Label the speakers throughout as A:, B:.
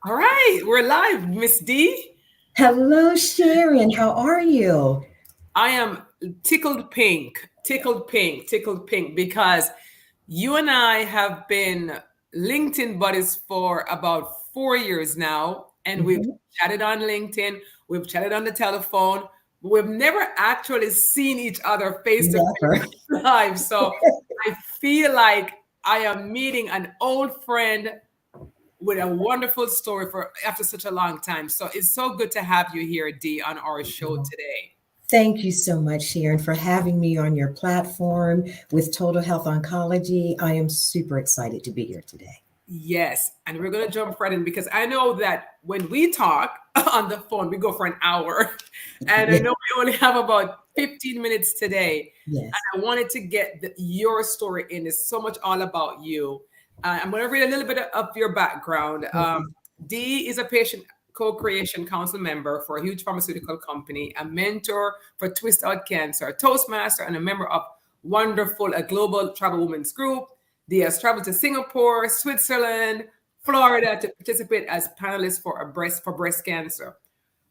A: All right, we're live, Miss D.
B: Hello, Sharon. How are you?
A: I am tickled pink because you and I have been LinkedIn buddies for about 4 years now, and we've
B: Mhm.
A: chatted on LinkedIn, we've chatted on the telephone, but we've never actually seen each other face to
B: Never.
A: face live. So I feel like I am meeting an old friend with a wonderful story for after such a long time. So it's so good to have you here, Dee, on our show today.
B: Thank you so much, Sharon, for having me on your platform with Total Health Oncology. I am super excited to be here today.
A: Yes, and we're gonna jump right in because I know that when we talk on the phone, we go for an hour, and I
B: Yeah.
A: know we only have about 15 minutes today.
B: Yes.
A: And I wanted to get your story in. It's so much all about you. I'm going to read a little bit of your background.
B: Okay.
A: Dee is a patient co-creation council member for a huge pharmaceutical company, a mentor for Twist Out Cancer, a Toastmaster, and a member of Wanderful, a global travel women's group. Dee has traveled to Singapore, Switzerland, Florida to participate as panelist for breast cancer.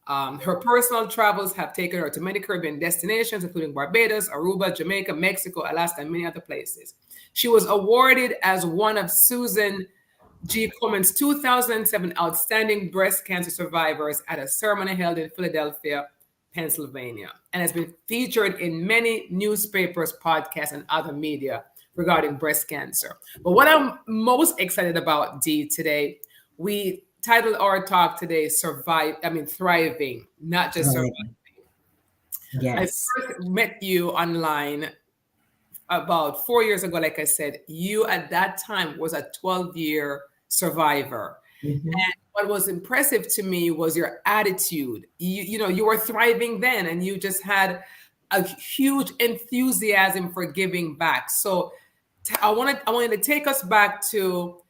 A: Her personal travels have taken her to many Caribbean destinations, including Barbados, Aruba, Jamaica, Mexico, Alaska, and many other places. She was awarded as one of Susan G. Komen's 2007 Outstanding Breast Cancer Survivors at a ceremony held in Philadelphia, Pennsylvania, and has been featured in many newspapers, podcasts, and other media regarding breast cancer. But what I'm most excited about, Dee, today, we titled our talk today Thriving, not just surviving.
B: Right.
A: I
B: Yes.
A: first met you online about 4 years ago. Like I said, you at that time was a 12-year survivor.
B: Hmm.
A: And what was impressive to me was your attitude. You were thriving then, and you just had a huge enthusiasm for giving back. So I wanted to take us back to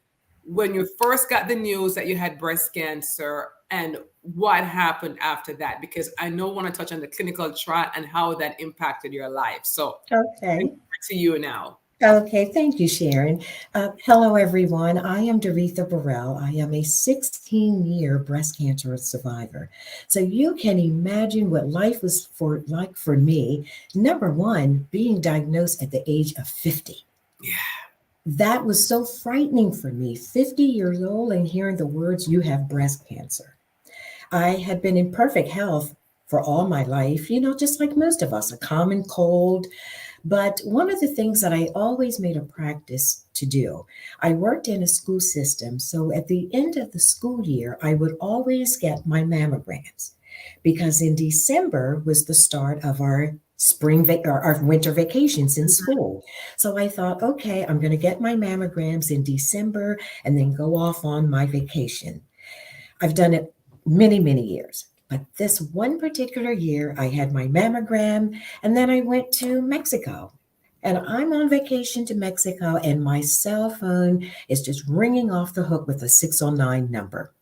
A: when you first got the news that you had breast cancer and what happened after that, because I know I want to touch on the clinical trial and how that impacted your life. So
B: Okay.
A: to you now.
B: Okay. Thank you, Sharon. Hello, everyone. I am Dee Burrell. I am a 16-year breast cancer survivor. So you can imagine what life was for me. Number one, being diagnosed at the age of 50.
A: Yeah.
B: That was so frightening for me, 50 years old and hearing the words, you have breast cancer. I had been in perfect health for all my life, just like most of us, a common cold. But one of the things that I always made a practice to do, I worked in a school system. So at the end of the school year, I would always get my mammograms because in December was the start of our or our winter vacations in school. So I thought, okay, I'm going to get my mammograms in December and then go off on my vacation. I've done it many, many years. But this one particular year, I had my mammogram, and then I went to Mexico. And I'm on vacation to Mexico, and my cell phone is just ringing off the hook with a 609 number.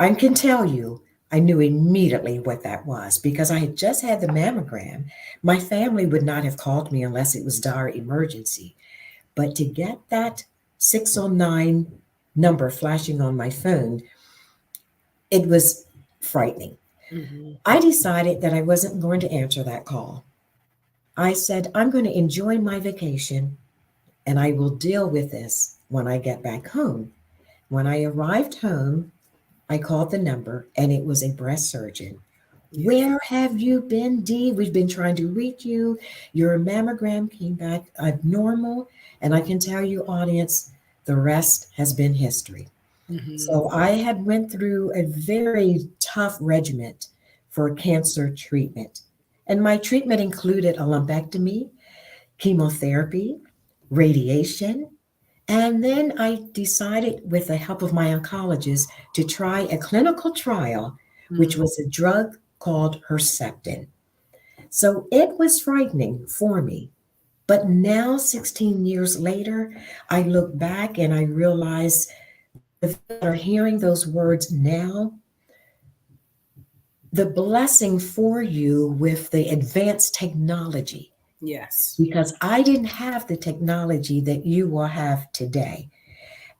B: I can tell you, I knew immediately what that was because I had just had the mammogram. My family would not have called me unless it was dire emergency. But to get that 609 number flashing on my phone, it was frightening.
A: Mhm.
B: I decided that I wasn't going to answer that call. I said, I'm going to enjoy my vacation and I will deal with this when I get back home. When I arrived home, I called the number and it was a breast surgeon.
A: Yeah.
B: Where have you been, Dee? We've been trying to reach you. Your mammogram came back abnormal. And I can tell you, audience, the rest has been history.
A: Mhm.
B: So I had went through a very tough regimen for cancer treatment. And my treatment included a lumpectomy, chemotherapy, radiation, and then I decided with the help of my oncologist to try a clinical trial, which
A: Mhm.
B: was a drug called Herceptin. So it was frightening for me. But now, 16 years later, I look back and I realize the people that are hearing those words now, the blessing for you with the advanced technology,
A: Yes.
B: because I didn't have the technology that you will have today.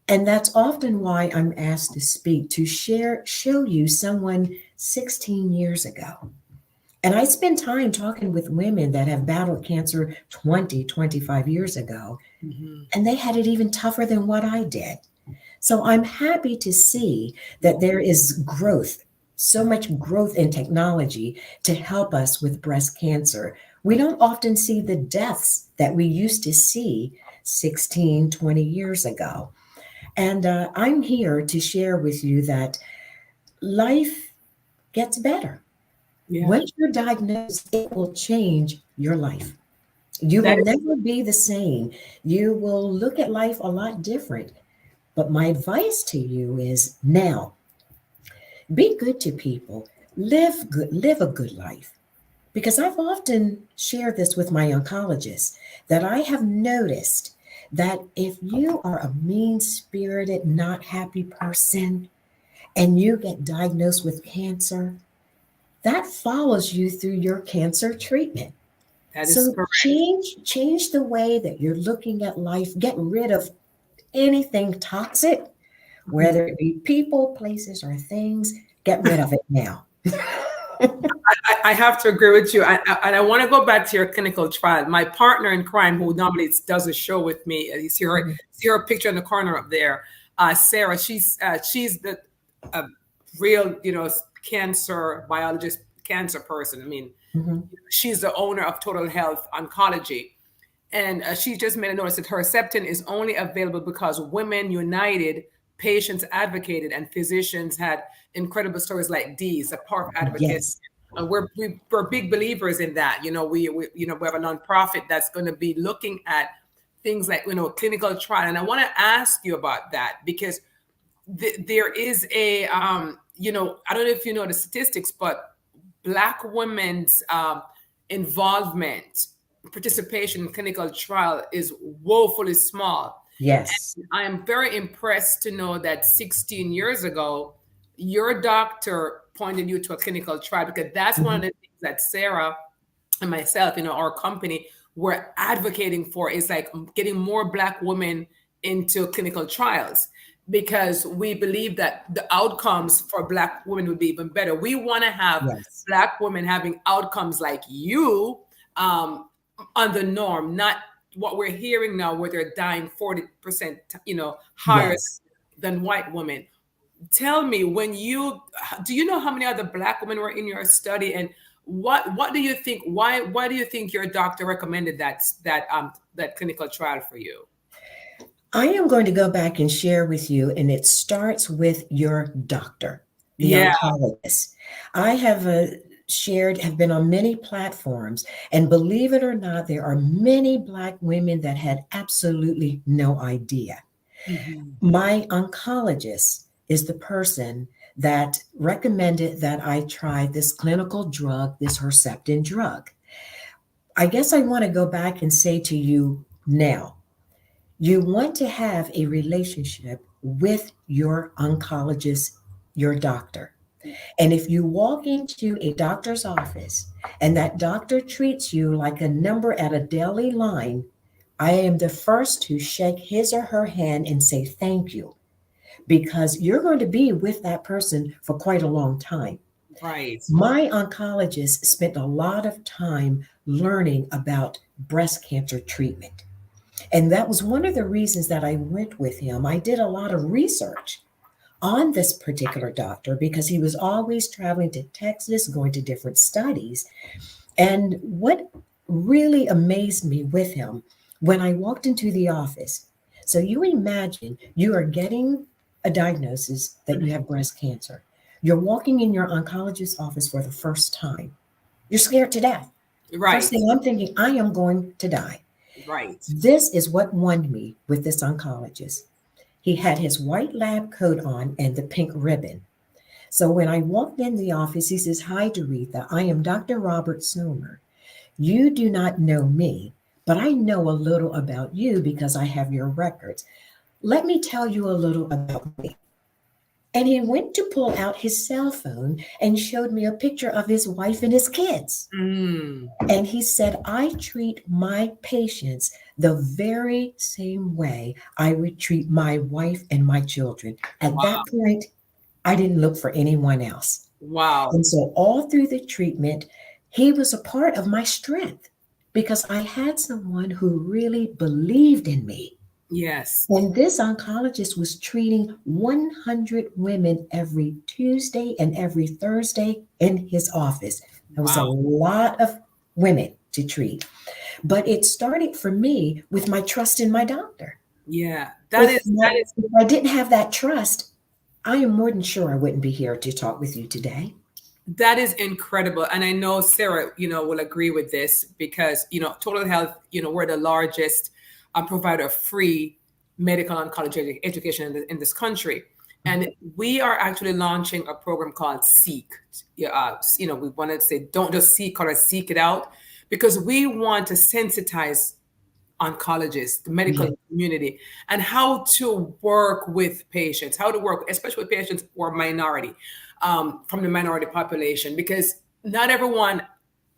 B: And that's often why I'm asked to speak, to show you someone 16 years ago. And I spend time talking with women that have battled cancer 20, 25 years ago, and they had it even tougher than what I did. So I'm happy to see that there is growth, so much growth in technology to help us with breast cancer. We don't often see the deaths that we used to see 16, 20 years ago. And I'm here to share with you that life gets better.
A: Yeah.
B: Once you're diagnosed, it will change your life. You
A: That
B: will
A: is,
B: never be the same. You will look at life a lot different. But my advice to you is now be good to people, live good, live a good life. Because I've often shared this with my oncologist that I have noticed that if you are a mean spirited, not happy person and you get diagnosed with cancer, that follows you through your cancer treatment.
A: that is
B: So
A: correct.
B: change the way that you're looking at life. Get rid of anything toxic,
A: Mhm.
B: whether it be people, places, or things. Get rid of it now.
A: I have to agree with you. And I want to go back to your clinical trial. My partner in crime, who normally does a show with me, you see her picture in the corner up there, Sarah. She's the real, cancer biologist, cancer person. I mean,
B: Mhm.
A: she's the owner of Total Health Oncology. And she just made a notice that Herceptin is only available because Women United, patients advocated, and physicians had incredible stories like Dees, a powerful advocate.
B: Yes.
A: And we're big believers in that. We have a nonprofit that's going to be looking at things like clinical trial. And I want to ask you about that because there is I don't know if you know the statistics, but Black women's involvement, participation in clinical trial is woefully small.
B: Yes.
A: I am very impressed to know that 16 years ago, your doctor pointed you to a clinical trial because that's one of
B: Mhm.
A: the things that Sarah and myself, our company, were advocating for is like getting more Black women into clinical trials because we believe that the outcomes for Black women would be even better. We want to have
B: Yes.
A: Black women having outcomes like you on the norm, not what we're hearing now where they're dying 40%, higher
B: Yes.
A: than white women. Tell me, do you know how many other Black women were in your study, and what do you think? Why do you think your doctor recommended that clinical trial for you?
B: I am going to go back and share with you, and it starts with your doctor, the
A: Yeah.
B: oncologist. I have have been on many platforms, and believe it or not, there are many Black women that had absolutely no idea.
A: Mhm.
B: My oncologist is the person that recommended that I try this clinical drug, this Herceptin drug. I guess I want to go back and say to you now, you want to have a relationship with your oncologist, your doctor. And if you walk into a doctor's office and that doctor treats you like a number at a deli line, I am the first to shake his or her hand and say thank you because you're going to be with that person for quite a long time.
A: Right.
B: My oncologist spent a lot of time learning about breast cancer treatment. And that was one of the reasons that I went with him. I did a lot of research on this particular doctor because he was always traveling to Texas, going to different studies. And what really amazed me with him when I walked into the office, so you imagine you are getting a diagnosis that you have breast cancer. You're walking in your oncologist's office for the first time. You're scared to death. First
A: Right.
B: thing I'm thinking, I am going to die.
A: Right.
B: This is what won me with this oncologist. He had his white lab coat on and the pink ribbon. So when I walked in the office, he says, "Hi, Doretha. I am Dr. Robert Somer. You do not know me, but I know a little about you because I have your records. Let me tell you a little about me." And he went to pull out his cell phone and showed me a picture of his wife and his kids.
A: Mm.
B: And he said, "I treat my patients the very same way I would treat my wife and my children. At that
A: Wow.
B: point, I didn't look for anyone else.
A: Wow.
B: And so all through the treatment, he was a part of my strength because I had someone who really believed in me.
A: Yes.
B: And this oncologist was treating 100 women every Tuesday and every Thursday in his office. There was a
A: Wow.
B: lot of women to treat. But it started for me with my trust in my doctor.
A: Yeah.
B: If I didn't have that trust, I am more than sure I wouldn't be here to talk with you today.
A: That is incredible. And I know Sarah, will agree with this because, Total Health, we're the largest provider of free medical oncology education in this country. And we are actually launching a program called Seek. We wanted to say, don't just seek or seek it out, because we want to sensitize oncologists, the medical community, and how to work with patients, how to work, especially with patients who are minority, from the minority population, because not everyone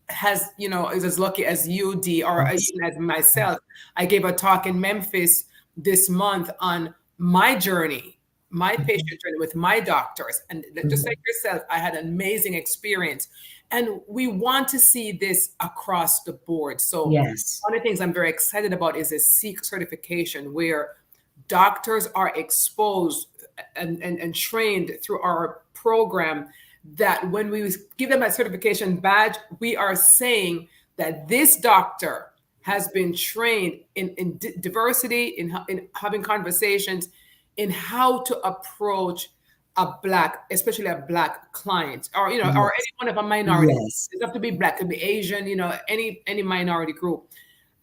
A: has, is as lucky as you, Dee, or even as myself. I gave a talk in Memphis this month on my journey, my patient journey with my doctors. And just like yourself, I had an amazing experience. And we want to see this across the board. So one of the things I'm very excited about is a SEEK certification where doctors are exposed and trained through our program, that when we give them a certification badge, we are saying that this doctor has been trained in diversity, in having conversations, in how to approach a Black, especially a Black client, or or anyone of a minority. It doesn't have to be Black, it could be Asian, any minority group.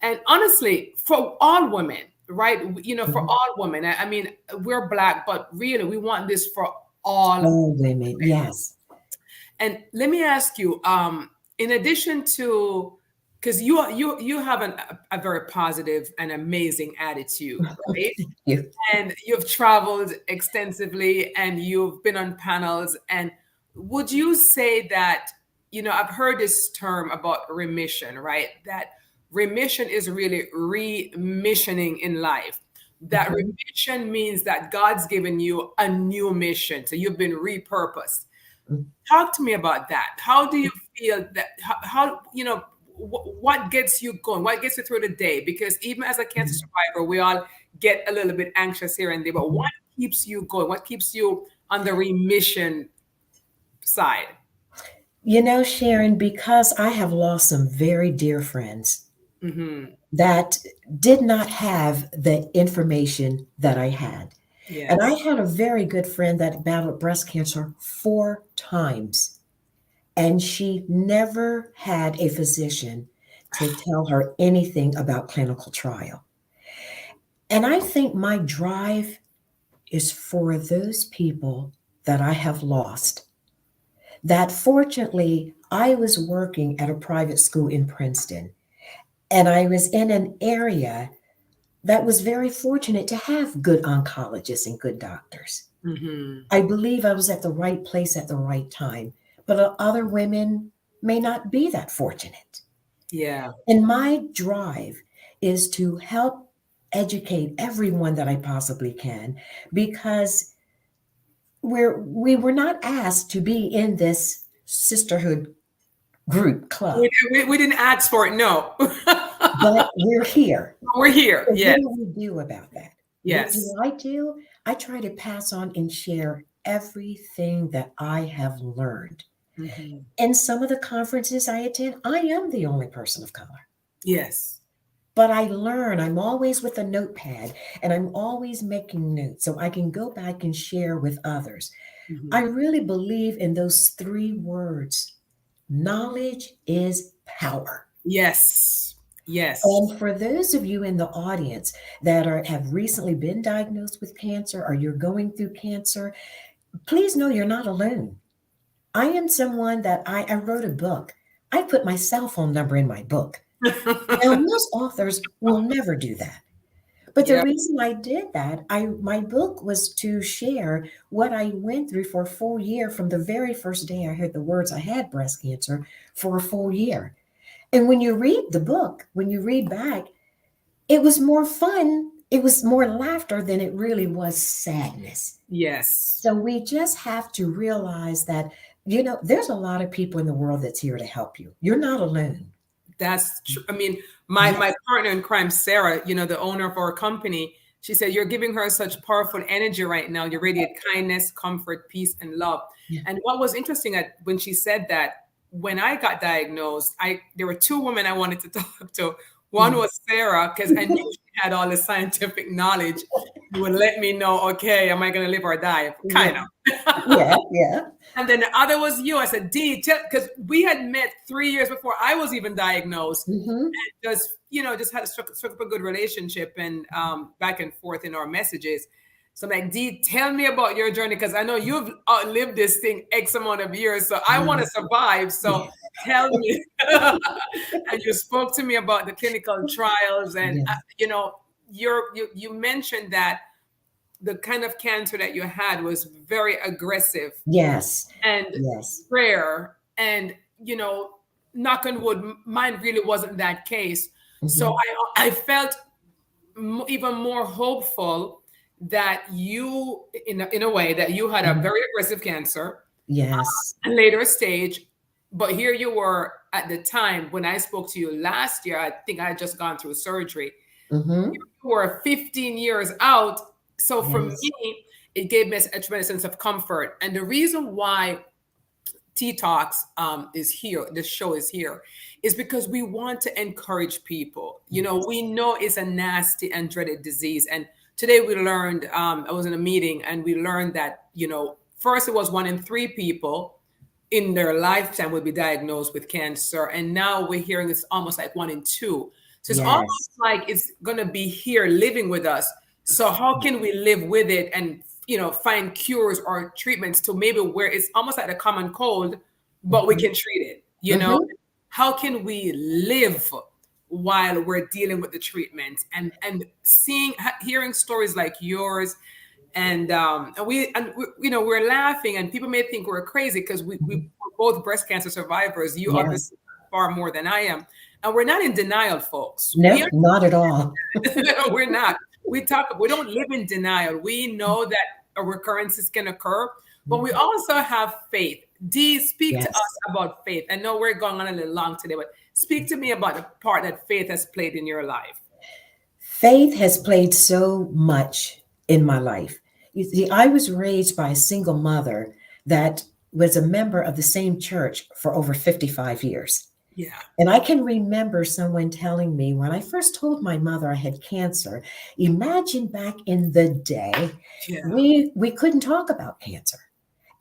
A: And honestly, for all women, right? For all women. I mean, we're Black, but really, we want this for all
B: women. Yes.
A: And let me ask you, in addition to, because you have a very positive and amazing attitude, right? And you've traveled extensively and you've been on panels. And would you say that, I've heard this term about remission, right? That remission is really remissioning in life. That remission means that God's given you a new mission. So you've been repurposed. Talk to me about that. How do you feel that, how what gets you going? What gets you through the day? Because even as a cancer survivor, we all get a little bit anxious here and there, but what keeps you going? What keeps you on the remission side?
B: Sharon, because I have lost some very dear friends that did not have the information that I had. Yes. And I had a very good friend that battled breast cancer 4 times. And she never had a physician to tell her anything about clinical trial. And I think my drive is for those people that I have lost. That fortunately, I was working at a private school in Princeton, and I was in an area that was very fortunate to have good oncologists and good doctors. I believe I was at the right place at the right time, but other women may not be that fortunate.
A: Yeah.
B: And my drive is to help educate everyone that I possibly can, because we were not asked to be in this sisterhood group club.
A: We didn't ask for it, no.
B: But we're here.
A: We're here, yes.
B: What do we do about that?
A: Yes.
B: What do? I try to pass on and share everything that I have learned. In some of the conferences I attend, I am the only person of color.
A: Yes.
B: But I learn. I'm always with a notepad and I'm always making notes so I can go back and share with others. I really believe in those 3 words. Knowledge is power.
A: Yes. Yes.
B: And for those of you in the audience that have recently been diagnosed with cancer, or you're going through cancer, please know you're not alone. I am someone that I wrote a book. I put my cell phone number in my book. Now, most authors will never do that. But the reason I did that, my book was to share what I went through for a full year, from the very first day I heard the words I had breast cancer, for a full year. And when you read the book, when you read back, it was more fun. It was more laughter than it really was sadness.
A: Yes.
B: So we just have to realize that, there's a lot of people in the world that's here to help you. You're not alone.
A: That's true. I mean,
B: Yes.
A: my partner in crime, Sarah, the owner of our company, she said, you're giving her such powerful energy right now. You radiate kindness, comfort, peace, and love.
B: Yeah.
A: And what was interesting when she said that, when I got diagnosed, there were two women I wanted to talk to. One was Sarah, because I knew she had all the scientific knowledge. She would let me know, okay, am I going to live or die? Kind of.
B: Yeah, yeah.
A: And then the other was you. I said, Dee, because we had met 3 years before I was even diagnosed.
B: Mm-hmm.
A: And just had struck up a good relationship and back and forth in our messages. So I'm like, Dee, tell me about your journey, because I know you've outlived this thing X amount of years. So I want to survive. So tell me. And you spoke to me about the clinical trials. And, you mentioned that the kind of cancer that you had was very aggressive.
B: Yes.
A: And
B: Yes.
A: rare. And, knock on wood, mine really wasn't that case.
B: Mm-hmm.
A: So I felt even more hopeful that you, in a way, that you had a very aggressive cancer.
B: Yes.
A: A later stage. But here you were at the time when I spoke to you last year. I think I had just gone through surgery.
B: Mm-hmm.
A: You were 15 years out. So for me, it gave me a tremendous sense of comfort. And the reason why Tea Talks is here, this show is here, is because we want to encourage people. We know it's a nasty and dreaded disease. And today we learned, I was in a meeting and we learned that, first it was 1 in 3 people in their lifetime would be diagnosed with cancer. And now we're hearing it's almost like 1 in 2. So it's almost like it's going to be here living with us. So how can we live with it and, find cures or treatments to maybe where it's almost like a common cold, but we can treat it, How can we live while we're dealing with the treatment and hearing stories like yours and we're laughing and people may think we're crazy because we're both breast cancer survivors. You obviously far more than I am. And we're not in denial, folks.
B: No, not at all.
A: We're not. We don't live in denial. We know that recurrences can occur, but we also have faith. Dee, speak to us about faith. I know we're going on a little long today, but speak to me about the part that faith has played in your life.
B: Faith has played so much in my life. You see, I was raised by a single mother that was a member of the same church for over 55 years.
A: Yeah.
B: And I can remember someone telling me when I first told my mother I had cancer, imagine back in the day, we couldn't talk about cancer.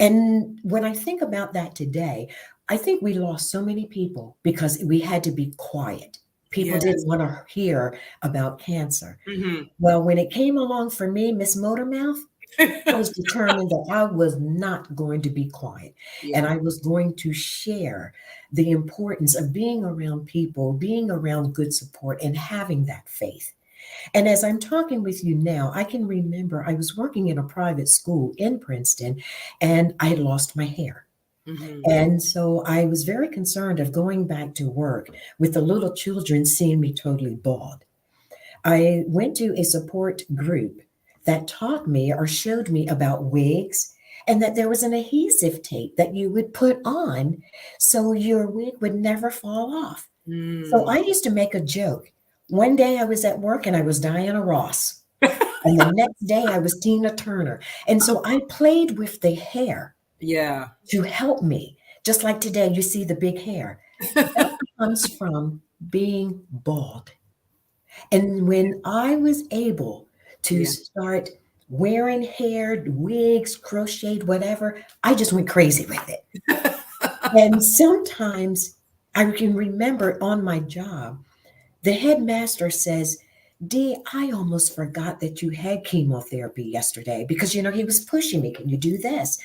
B: And when I think about that today, I think we lost so many people because we had to be quiet. People didn't want to hear about cancer.
A: Mm-hmm.
B: Well, when it came along for me, Miss Motormouth, I was determined that I was not going to be quiet. And I was going to share the importance of being around people, being around good support, and having that faith. And as I'm talking with you now, I can remember I was working in a private school in Princeton, and I had lost my hair. Mm-hmm. And so I was very concerned of going back to work with the little children seeing me totally bald. I went to a support group that taught me or showed me about wigs and that there was an adhesive tape that you would put on so your wig would never fall off. So I used to make a joke. One day I was at work and I was Diana Ross. And the next day I was Tina Turner. And so I played with the hair to help me. Just like today, you see the big hair. That comes from being bald. And when I was able to start wearing hair, wigs, crocheted, whatever, I just went crazy with it. And sometimes I can remember on my job, the headmaster says, Dee, I almost forgot that you had chemotherapy yesterday because, he was pushing me. Can you do this?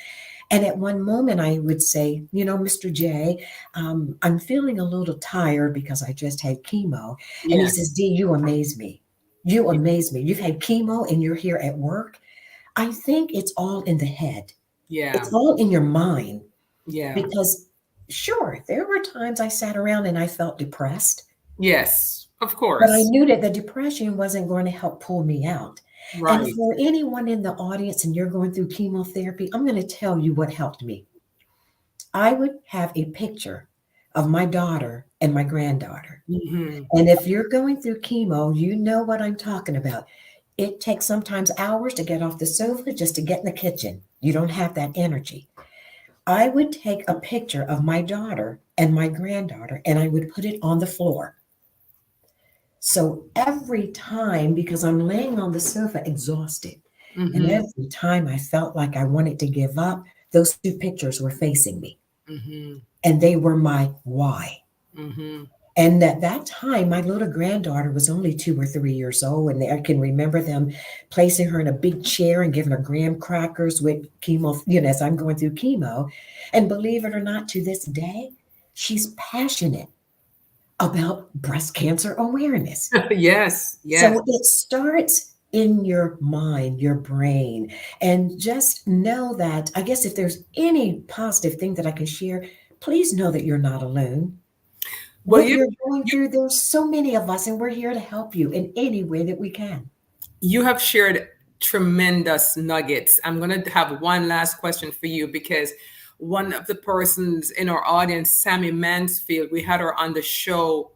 B: And at one moment I would say, Mr. J, I'm feeling a little tired because I just had chemo. And he says, Dee, you amaze me. You amaze me. You've had chemo and you're here at work. I think it's all in the head.
A: Yeah.
B: It's all in your mind.
A: Yeah.
B: Because sure, there were times I sat around and I felt depressed.
A: Yes. Of
B: But I
A: course.
B: knew that the depression wasn't going to help pull me out. And
A: Right.
B: for anyone in the audience and you're going through chemotherapy, I'm going to tell you what helped me. I would have a picture of my daughter and my granddaughter.
A: Mm-hmm.
B: And if you're going through chemo, you know what I'm talking about. It takes sometimes hours to get off the sofa just to get in the kitchen. You don't have that energy. I would take a picture of my daughter and my granddaughter and I would put it on the floor. So every time, because I'm laying on the sofa exhausted, and
A: Mm-hmm.
B: every time I felt like I wanted to give up, those two pictures were facing me
A: Mm-hmm.
B: and they were my why.
A: Mm-hmm.
B: And at that time, my little granddaughter was only 2 or 3 years old, and I can remember them placing her in a big chair and giving her graham crackers with chemo, as I'm going through chemo. And believe it or not, to this day, she's passionate about breast cancer awareness.
A: Yes. Yes.
B: So it starts in your mind, your brain, and just know that, I guess, if there's any positive thing that I can share, please know that you're not alone.
A: Well,
B: What you're going through, there's so many of us, and we're here to help you in any way that we can.
A: you have shared tremendous nuggets. I'm going to have one last question for you because one of the persons in our audience, Sammy Mansfield, we had her on the show.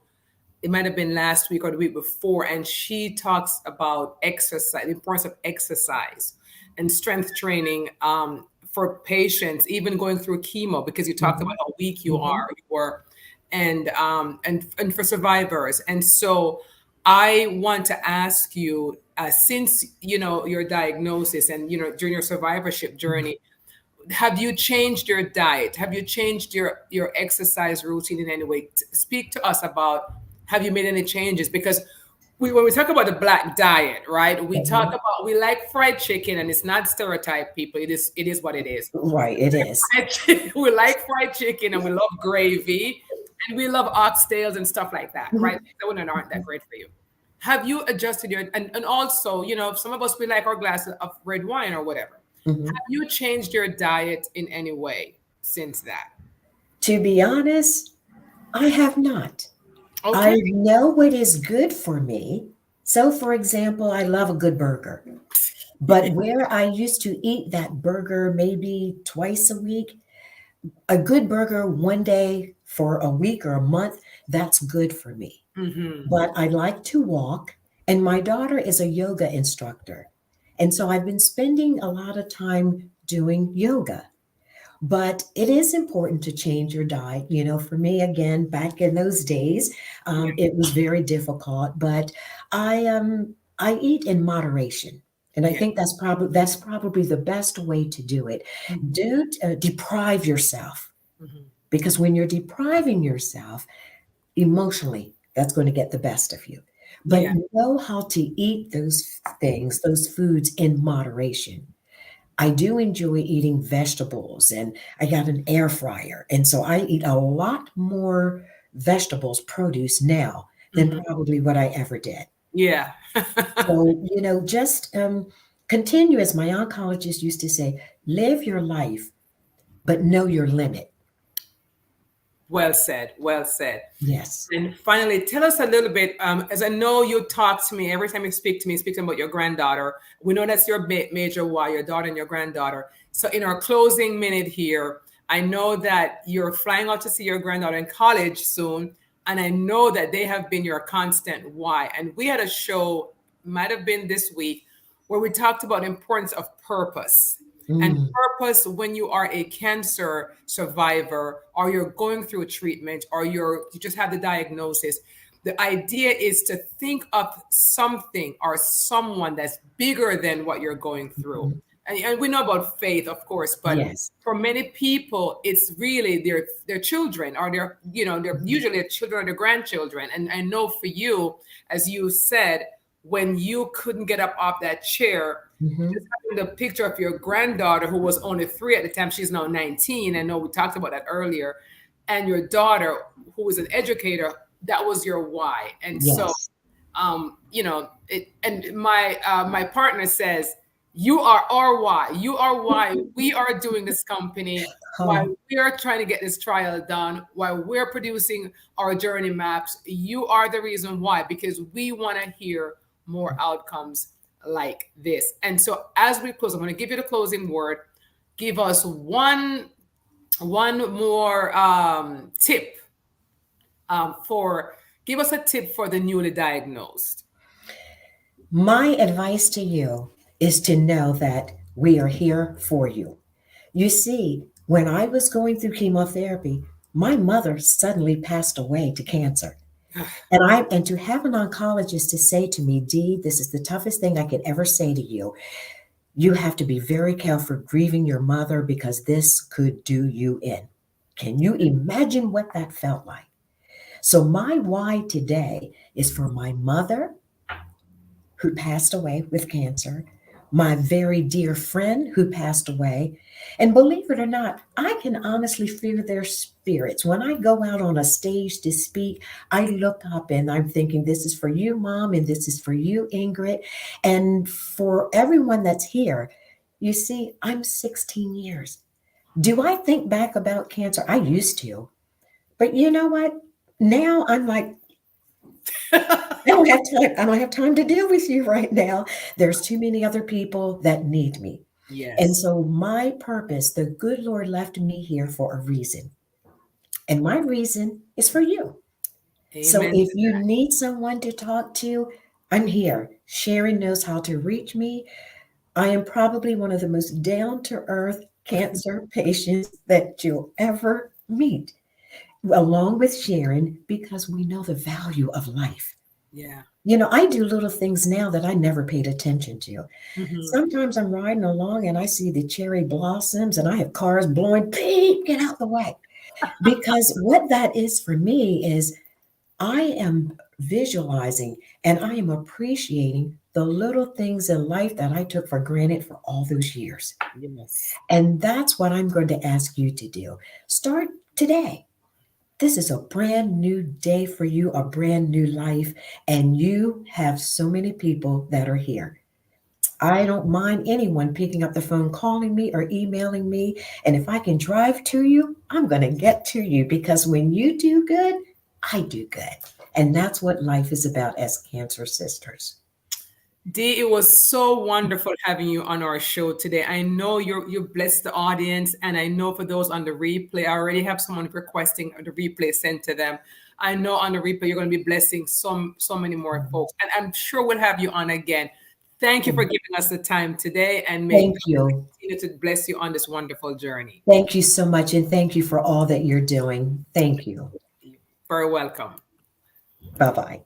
A: It might have been last week or the week before, and she talks about exercise, the importance of exercise and strength training for patients, even going through chemo, because you talked
B: Mhm,
A: about how weak
B: mhm.
A: you were, and for survivors. And so, I want to ask you, since your diagnosis and during your survivorship journey, have you changed your diet? Have you changed your exercise routine in any way? Speak to us about, have you made any changes? Because when we talk about the black diet, right? We talk
B: Mhm.
A: about, we like fried chicken, and it's not stereotype, people. It is what it is.
B: Right, it is.
A: We like fried chicken and we love gravy and we love oxtails and stuff like that, right?
B: Mhm,
A: Things that aren't that great for you. Have you adjusted your, and also, some of us, we like our glass of red wine or whatever.
B: mhm.
A: Have you changed your diet in any way since that?
B: To be honest, I have not.
A: Okay.
B: I know what is good for me. So, for example, I love a good burger. But where I used to eat that burger maybe twice a week, a good burger one day for a week or a month, that's good for me.
A: Mm-hmm.
B: But I like to walk, and my daughter is a yoga instructor. And so I've been spending a lot of time doing yoga. But it is important to change your diet. For me, again, back in those days,
A: Yeah.
B: it was very difficult. But I eat in moderation, and I
A: Yeah.
B: think that's probably the best way to do it.
A: Mm-hmm.
B: Don't deprive yourself,
A: Mm-hmm.
B: because when you're depriving yourself emotionally, that's going to get the best of you. But
A: Yeah.
B: know how to eat those things, those foods in moderation. I do enjoy eating vegetables, and I got an air fryer. And so I eat a lot more vegetables, produce now than
A: Mm-hmm.
B: probably what I ever did.
A: Yeah.
B: So, just continue, as my oncologist used to say, live your life, but know your limit.
A: Well said. Well said.
B: Yes.
A: And finally, tell us a little bit, as I know you talk to me every time you speak to me, speaking about your granddaughter. We know that's your major why, your daughter and your granddaughter. So, in our closing minute here, I know that you're flying out to see your granddaughter in college soon. And I know that they have been your constant why. And we had a show, might have been this week, where we talked about the importance of purpose. And
B: Mm,
A: purpose, when you are a cancer survivor or you're going through treatment or you just have the diagnosis, the idea is to think of something or someone that's bigger than what you're going through.
B: mhm.
A: And we know about faith, of course, but
B: Yes.
A: for many people, it's really their children, or they're
B: Mhm.
A: usually their children or their grandchildren. And I know for you, as you said, when you couldn't get up off that chair, just
B: Mhm.
A: having the picture of your granddaughter, who was only 3 at the time, she's now 19. I know we talked about that earlier, and your daughter, who was an educator, that was your why. And so,
B: Yes.
A: it, and my partner says, You are our why. You are why we are doing this company, why
B: Oh,
A: we are trying to get this trial done, why we're producing our journey maps. You are the reason why, because we want to hear more outcomes like this. And so as we close, I'm going to give you the closing word. Give us one more tip for give us a tip for the newly diagnosed.
B: my advice to you is to know that we are here for you. You see, when I was going through chemotherapy, my mother suddenly passed away to cancer. And to have an oncologist to say to me, Dee, this is the toughest thing I could ever say to you. You have to be very careful grieving your mother because this could do you in. Can you imagine what that felt like? So my why today is for my mother who passed away with cancer, my very dear friend who passed away. And believe it or not, I can honestly feel their spirits. When I go out on a stage to speak, I look up and I'm thinking, this is for you, Mom, and this is for you, Ingrid, and for everyone that's here. You see, I'm 16 years. Do I think back about cancer? I used to. But you know what? Now I'm like, I don't have time. I don't have time to deal with you right now. There's too many other people that need me. And
A: Yes.
B: so my purpose, the good Lord left me here for a reason. And my reason is for you. So
A: Amen
B: if
A: to
B: you
A: that.
B: need someone to talk to, I'm here. Sharon knows how to reach me. I am probably one of the most down to earth cancer patients that you'll ever meet, along with Sharon, because we know the value of life.
A: Yeah.
B: You know, I do little things now that I never paid attention to.
A: Mhm.
B: Sometimes I'm riding along and I see the cherry blossoms and I have cars blowing, beep, get out the way. Because what that is for me is I am visualizing and I am appreciating the little things in life that I took for granted for all those years.
A: Yes.
B: And that's what I'm going to ask you to do. Start today. This is a brand new day for you, a brand new life, and you have so many people that are here. I don't mind anyone picking up the phone, calling me or emailing me. And if I can drive to you, I'm going to get to you because when you do good, I do good. And that's what life is about as cancer sisters.
A: Dee, it was so wonderful having you on our show today. I know you blessed the audience, and I know for those on the replay, I already have someone requesting the replay sent to them. I know on the replay you're going to be blessing so many more folks, and I'm sure we'll have you on again. Thank you for giving us the time today, and may
B: Thank
A: God
B: you.
A: continue to bless you on this wonderful journey.
B: Thank you so much. And thank you for all that you're doing. Thank you.
A: Very welcome.
B: Bye bye.